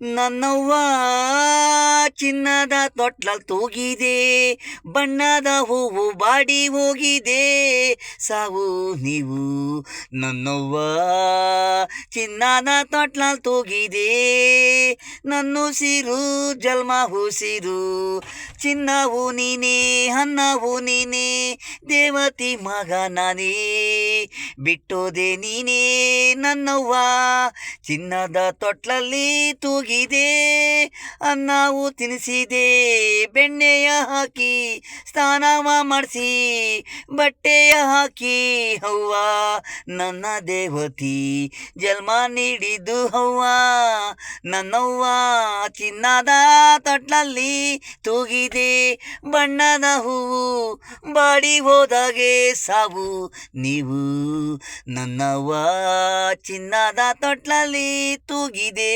ನನ್ನವ್ವ ಚಿನ್ನದ ತೊಟ್ಲಲ್ ತೂಗಿದೆ, ಬಣ್ಣದ ಹೂವು ಬಾಡಿ ಹೋಗಿದೆ, ಸಾವು ನೀವು. ನನ್ನವ್ವ ಚಿನ್ನದ ತೊಟ್ಲಲ್ ತೂಗಿದೆ, ನನ್ನುಸಿರು ಜಲ್ಮ ಉಸಿರು, ಚಿನ್ನವು ನೀನೇ ಅನ್ನವು ನೀನೇ, ದೇವತಿ ಮಗ ನಾನೇ, ಬಿಟ್ಟೋದೆ ನೀನೇ ನನ್ನವ್ವ. ಚಿನ್ನದ ತೊಟ್ಲಲ್ಲಿ ತೂಗಿದೆ, ಅನ್ನವು ತಿನಿಸಿದೆ, ಬೆಣ್ಣೆಯ ಹಾಕಿ ಸ್ನಾನವ ಮಾಡಿಸಿ, ಬಟ್ಟೆಯ ಹಾಕಿ ಅವ್ವ ನನ್ನ ದೇವತಿ ಜನ್ಮ ನೀಡಿದ್ದು ಅವ್ವ. ನನ್ನವ್ವ ಚಿನ್ನದ ತೊಟ್ಲಲ್ಲಿ ತೂಗಿದೆ, ಬಣ್ಣದ ಹೂವು ಬಾಡಿ ಹೋದಾಗೆ ಸಾವು ನೀವು. ನನ್ನವ್ವ ಚಿನ್ನದ ತೊಟ್ಲಲ್ಲಿ ತೂಗಿದೆ.